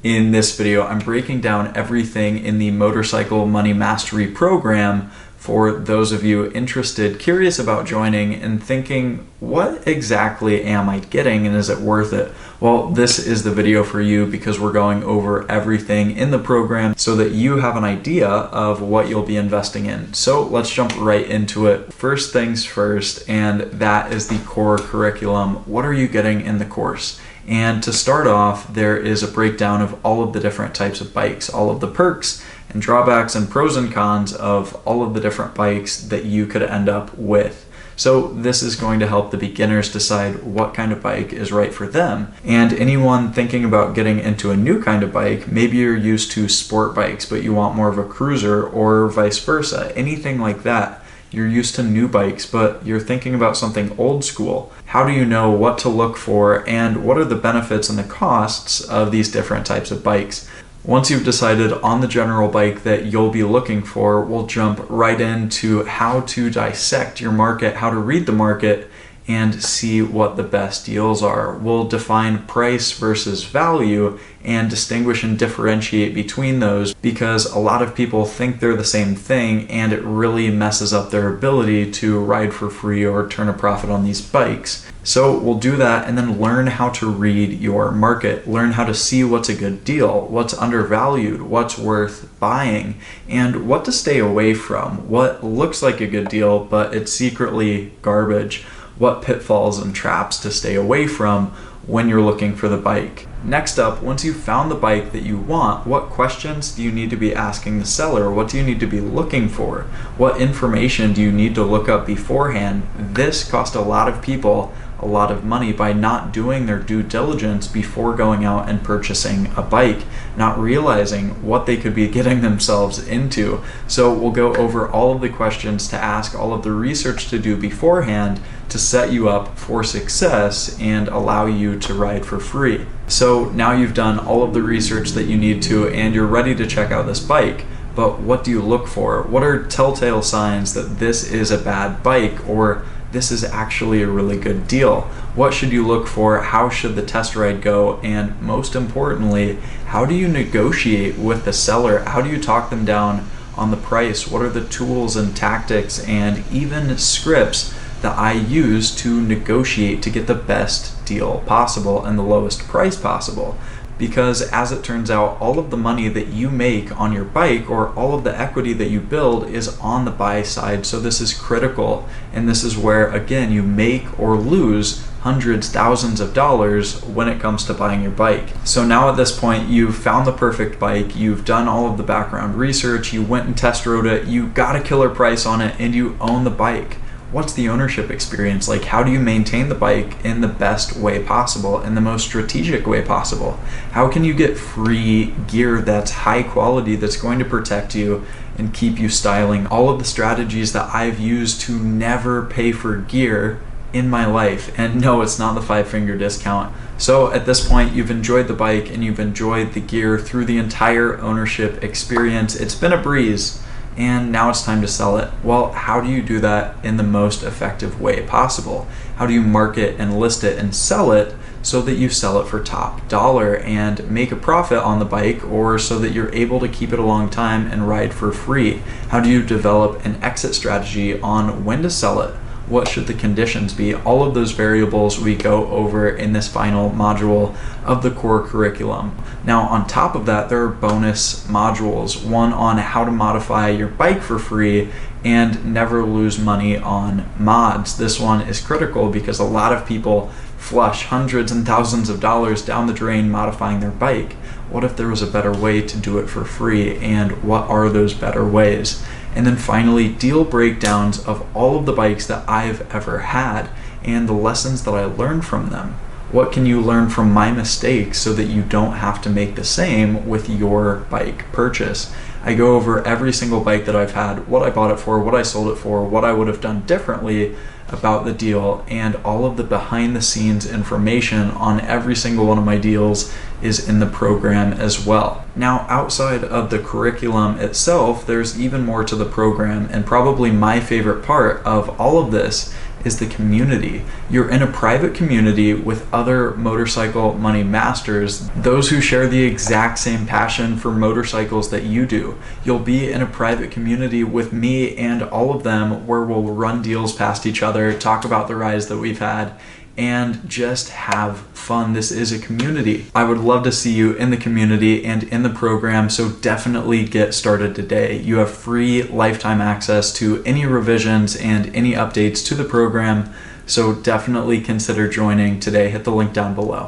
In this video, I'm breaking down everything in the Motorcycle Money Mastery program for those of you interested, curious about joining, and thinking, what exactly am I getting and is it worth it? Well, this is the video for you because we're going over everything in the program so that you have an idea of what you'll be investing in. So let's jump right into it. First things first, and that is the core curriculum. What are you getting in the course? And to start off, there is a breakdown of all of the different types of bikes, all of the perks and drawbacks and pros and cons of all of the different bikes that you could end up with. So this is going to help the beginners decide what kind of bike is right for them. And anyone thinking about getting into a new kind of bike, maybe you're used to sport bikes, but you want more of a cruiser, or vice versa, anything like that. You're used to new bikes, but you're thinking about something old school. How do you know what to look for, and what are the benefits and the costs of these different types of bikes? Once you've decided on the general bike that you'll be looking for, we'll jump right into how to dissect your market, how to read the market, and see what the best deals are. We'll define price versus value and distinguish and differentiate between those, because a lot of people think they're the same thing and it really messes up their ability to ride for free or turn a profit on these bikes. So we'll do that and then learn how to read your market, learn how to see what's a good deal, what's undervalued, what's worth buying, and what to stay away from, what looks like a good deal but it's secretly garbage, what pitfalls and traps to stay away from when you're looking for the bike. Next up, once you've found the bike that you want, what questions do you need to be asking the seller? What do you need to be looking for? What information do you need to look up beforehand? This cost a lot of people a lot of money by not doing their due diligence before going out and purchasing a bike, not realizing what they could be getting themselves into. So we'll go over all of the questions to ask, all of the research to do beforehand to set you up for success and allow you to ride for free. So now you've done all of the research that you need to and you're ready to check out this bike. But what do you look for? What are telltale signs that this is a bad bike or this is actually a really good deal? What should you look for? How should the test ride go? And most importantly, how do you negotiate with the seller? How do you talk them down on the price? What are the tools and tactics and even scripts that I use to negotiate to get the best deal possible and the lowest price possible? Because as it turns out, all of the money that you make on your bike or all of the equity that you build is on the buy side. So this is critical. And this is where, again, you make or lose hundreds, thousands of dollars when it comes to buying your bike. So now at this point, you've found the perfect bike, you've done all of the background research, you went and test rode it, you got a killer price on it, and you own the bike. What's the ownership experience like? How do you maintain the bike in the best way possible, in the most strategic way possible? How can you get free gear that's high quality, that's going to protect you and keep you styling? All of the strategies that I've used to never pay for gear in my life. And no, it's not the 5-finger discount. So at this point, you've enjoyed the bike and you've enjoyed the gear through the entire ownership experience. It's been a breeze. And now it's time to sell it. Well, how do you do that in the most effective way possible? How do you market and list it and sell it so that you sell it for top dollar and make a profit on the bike, or so that you're able to keep it a long time and ride for free? How do you develop an exit strategy on when to sell it? What should the conditions be? All of those variables we go over in this final module of the core curriculum. Now, on top of that, there are bonus modules, one on how to modify your bike for free and never lose money on mods. This one is critical because a lot of people flush hundreds and thousands of dollars down the drain modifying their bike. What if there was a better way to do it for free, and what are those better ways? And then finally, deal breakdowns of all of the bikes that I've ever had and the lessons that I learned from them. What can you learn from my mistakes so that you don't have to make the same with your bike purchase? I go over every single bike that I've had, what I bought it for, what I sold it for, what I would have done differently about the deal, and all of the behind the scenes information on every single one of my deals is in the program as well. Now, outside of the curriculum itself, there's even more to the program, and probably my favorite part of all of this is the community. You're in a private community with other motorcycle money masters, those who share the exact same passion for motorcycles that you do. You'll be in a private community with me and all of them where we'll run deals past each other, talk about the rides that we've had, and just have fun. This is a community. I would love to see you in the community and in the program, so definitely get started today. You have free lifetime access to any revisions and any updates to the program, so definitely consider joining today. Hit the link down below.